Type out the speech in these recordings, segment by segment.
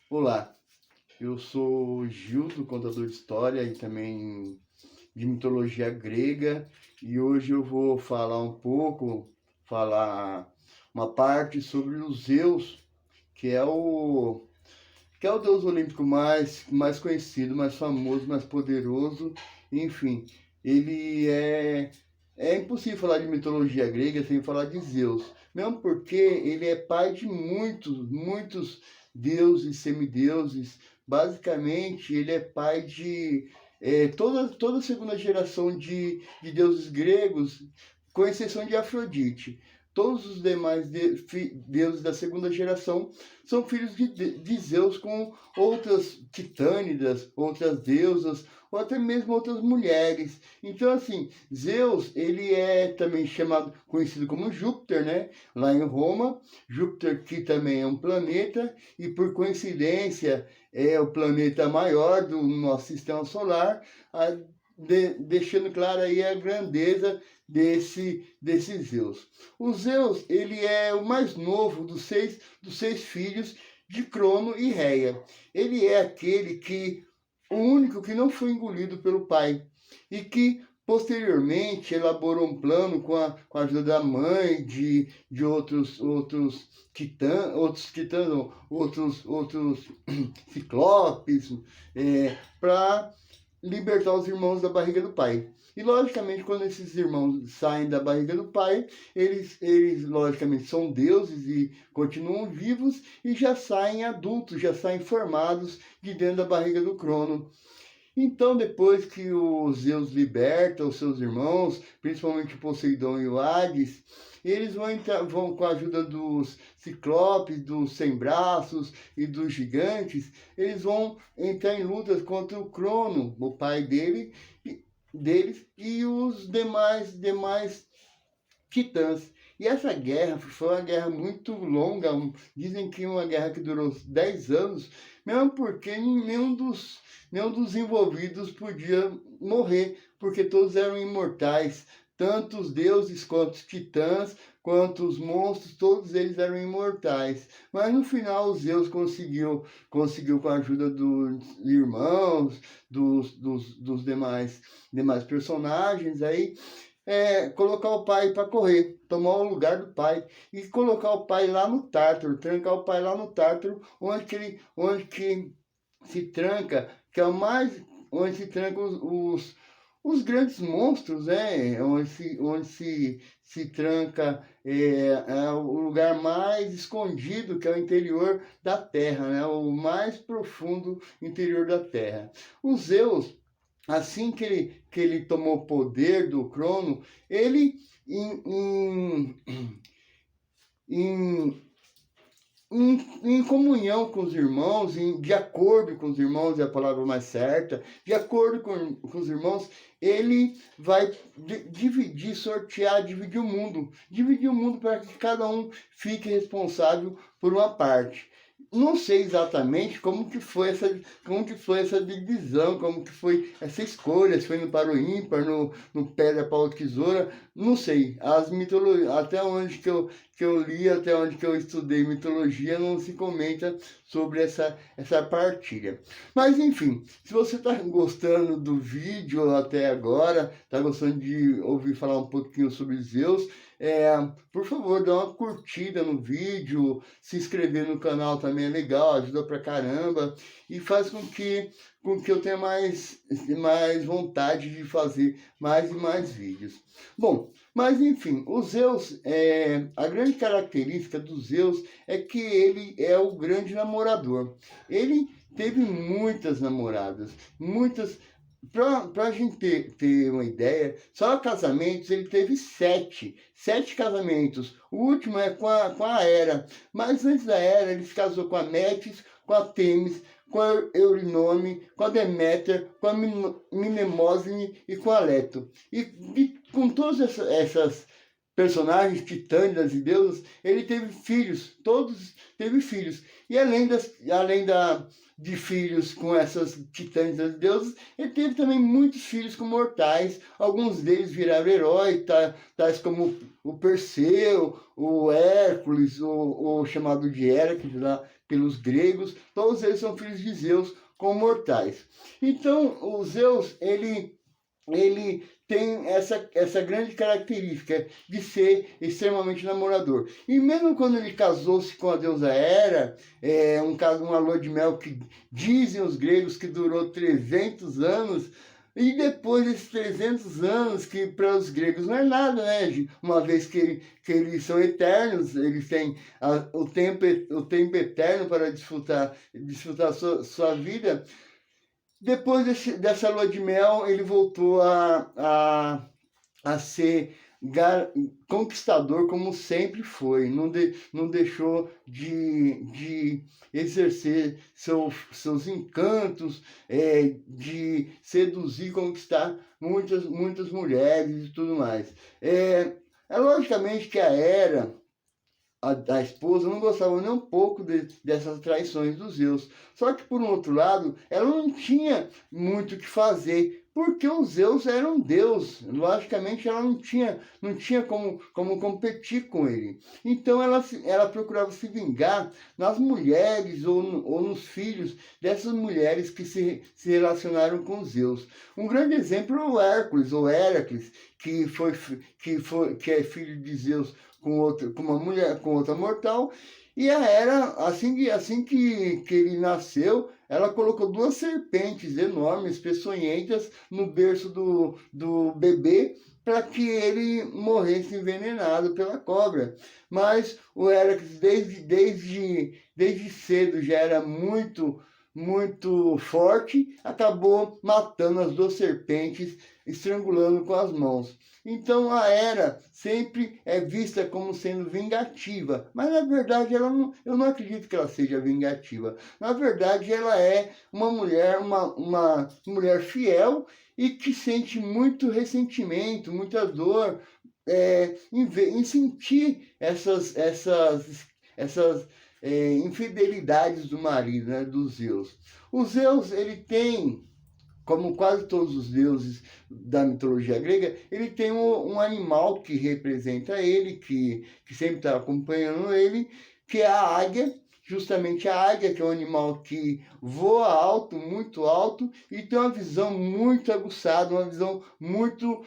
Olá, eu sou Gildo, contador de história e também de mitologia grega, e hoje eu vou falar uma parte sobre o Zeus, que é o deus olímpico mais conhecido, mais famoso, mais poderoso, enfim, ele é impossível falar de mitologia grega sem falar de Zeus, mesmo porque ele é pai de muitos deuses, semideuses. Basicamente, ele é pai de toda a segunda geração de deuses gregos, com exceção de Afrodite. Todos os demais deuses da segunda geração são filhos de Zeus, com outras titânidas, outras deusas, ou até mesmo outras mulheres. Então, assim, Zeus, ele é também conhecido como Júpiter, né? Lá em Roma, Júpiter que também é um planeta, e por coincidência é o planeta maior do nosso sistema solar, deixando claro aí a grandeza desse Zeus. O Zeus, ele é o mais novo dos seis filhos de Crono e Reia. Ele é o único que não foi engolido pelo pai e que posteriormente elaborou um plano com a ajuda da mãe, de titãs, não, outros ciclopes, para libertar os irmãos da barriga do pai. E, logicamente, quando esses irmãos saem da barriga do pai, eles logicamente, são deuses e continuam vivos e já saem adultos, já saem formados de dentro da barriga do Crono. Então, depois que o Zeus liberta os seus irmãos, principalmente o Poseidon e o Hades, eles vão com a ajuda dos ciclopes, dos sem-braços e dos gigantes, eles vão entrar em lutas contra o Crono, o pai deles, e os demais titãs. E essa guerra foi uma guerra muito longa, dizem que uma guerra que durou 10 anos, mesmo porque nenhum dos envolvidos podia morrer, porque todos eram imortais. Tanto os deuses quanto os titãs, quanto os monstros, todos eles eram imortais. Mas no final, Zeus conseguiu com a ajuda dos irmãos, dos demais personagens aí, colocar o pai para correr, tomar o lugar do pai e colocar o pai lá no Tártaro, trancar o pai lá no Tártaro, onde que se tranca, que é o mais, onde se tranca os grandes monstros, né? Onde se tranca o lugar mais escondido, que é o interior da Terra, né? O mais profundo interior da Terra. O Zeus, assim que ele tomou poder do Crono, ele, em, em comunhão com os irmãos, de acordo com os irmãos, é a palavra mais certa, de acordo com os irmãos, ele vai dividir o mundo para que cada um fique responsável por uma parte. Não sei exatamente como que foi essa divisão, como que foi essa escolha, se foi no par ou ímpar, no pedra, pau, tesoura, não sei. As mitologias, até onde que eu li, até onde que eu estudei mitologia, não se comenta sobre essa partilha. Mas, enfim, se você está gostando do vídeo até agora, está gostando de ouvir falar um pouquinho sobre Zeus, por favor, dá uma curtida no vídeo, se inscrever no canal também é legal, ajuda pra caramba e faz com que eu tenha mais vontade de fazer mais e mais vídeos. Bom, mas enfim, o Zeus, a grande característica do Zeus é que ele é o grande namorador. Ele teve muitas namoradas, muitas. Para a gente ter uma ideia, só casamentos ele teve sete casamentos. O último é com a Hera, mas antes da Hera ele se casou com a Metis, com a Temis, com a Eurinome, com a Deméter, com a Mnemosine e com a Leto. E com todas personagens titânicas e deusas, ele teve filhos, todos teve filhos. E de filhos com essas titânicas e deusas, ele teve também muitos filhos com mortais. Alguns deles viraram heróis, tais como o Perseu, o Hércules, o chamado de Hércules lá pelos gregos. Todos eles são filhos de Zeus com mortais. Então, o Zeus, ele tem essa grande característica de ser extremamente namorador. E mesmo quando ele casou-se com a deusa Hera, uma lua de mel que dizem os gregos que durou 300 anos, e depois desses 300 anos, que para os gregos não é nada, né? Uma vez que eles são eternos, eles têm o tempo eterno para desfrutar sua vida. Depois dessa lua de mel, ele voltou a ser conquistador como sempre foi. Não deixou de exercer seus encantos, de seduzir, conquistar muitas mulheres e tudo mais. É logicamente que a Hera, a esposa, não gostava nem um pouco dessas traições dos Zeus. Só que, por um outro lado, ela não tinha muito o que fazer, porque o Zeus era um deus. Logicamente, ela não tinha como competir com ele. Então, ela procurava se vingar nas mulheres ou nos filhos dessas mulheres que se relacionaram com Zeus. Um grande exemplo é o Hércules, ou Heracles, que é filho de Zeus com uma mulher, com outra mortal. E a Hera, assim que ele nasceu, ela colocou 2 serpentes enormes, peçonhentas, no berço do bebê, para que ele morresse envenenado pela cobra. Mas o Heracles, desde cedo, já era muito forte, acabou matando as 2 serpentes, estrangulando com as mãos. Então a Hera sempre é vista como sendo vingativa, mas na verdade eu não acredito que ela seja vingativa. Na verdade ela é uma mulher fiel e que sente muito ressentimento, muita dor em sentir essas infidelidades do marido, né, do Zeus. O Zeus, ele tem, como quase todos os deuses da mitologia grega, ele tem um animal que representa ele, que sempre está acompanhando ele, que é a águia. Justamente a águia, que é um animal que voa alto, muito alto, e tem uma visão muito aguçada, uma visão muito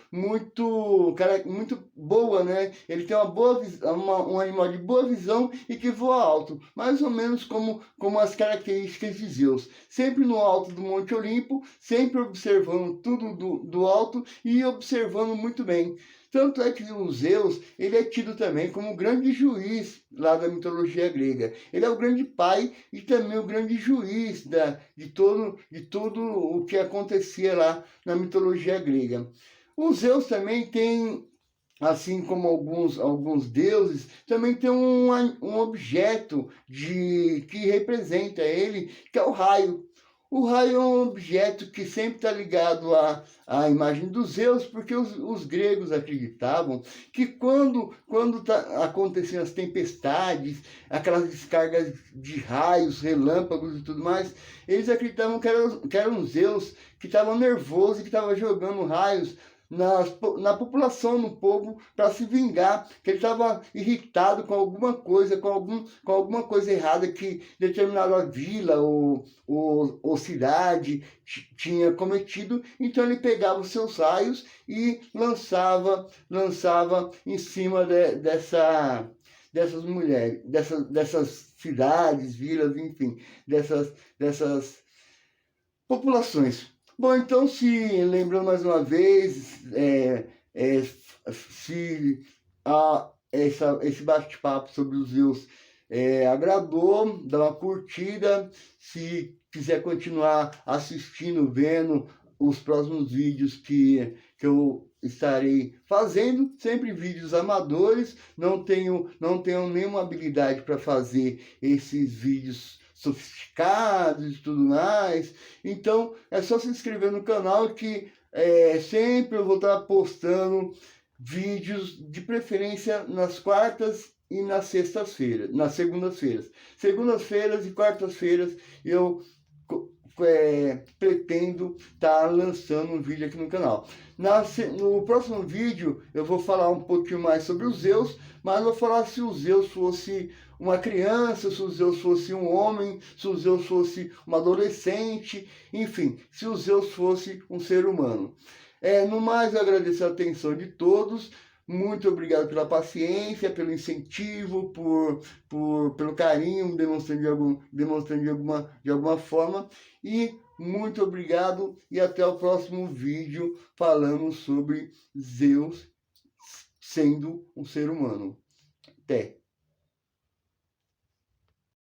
boa, né? Ele tem um animal de boa visão e que voa alto, mais ou menos como as características de Zeus. Sempre no alto do Monte Olimpo, sempre observando tudo do alto e observando muito bem. Tanto é que o Zeus, ele é tido também como o grande juiz lá da mitologia grega. Ele é o grande pai e também o grande juiz de todo o que acontecia lá na mitologia grega. O Zeus também tem, assim como alguns deuses, também tem um objeto que representa ele, que é o raio. O raio é um objeto que sempre está ligado à imagem dos Zeus, porque os gregos acreditavam que quando aconteciam as tempestades, aquelas descargas de raios, relâmpagos e tudo mais, eles acreditavam que era um Zeus que estava nervoso e que estava jogando raios na população, no povo, para se vingar, que ele estava irritado com alguma coisa, com alguma coisa errada que determinada vila ou cidade tinha cometido. Então ele pegava os seus raios e lançava em cima dessas mulheres, dessas cidades, vilas, enfim, dessas populações. Bom, então, lembrando mais uma vez, esse bate-papo sobre os Zeus agradou, dá uma curtida. Se quiser continuar assistindo, vendo os próximos vídeos que eu estarei fazendo, sempre vídeos amadores, não tenho nenhuma habilidade para fazer esses vídeos sofisticados e tudo mais. Então é só se inscrever no canal que sempre eu vou estar postando vídeos, de preferência nas quartas e nas sextas-feiras, nas segundas-feiras. Segundas-feiras e quartas-feiras eu pretendo estar lançando um vídeo aqui no canal. No próximo vídeo eu vou falar um pouquinho mais sobre os Zeus, mas vou falar se o Zeus fosse uma criança, se o Zeus fosse um homem, se o Zeus fosse uma adolescente, enfim, se o Zeus fosse um ser humano. No mais, eu agradeço a atenção de todos. Muito obrigado pela paciência, pelo incentivo, pelo carinho demonstrando de alguma forma. E muito obrigado e até o próximo vídeo falando sobre Zeus sendo um ser humano. Até!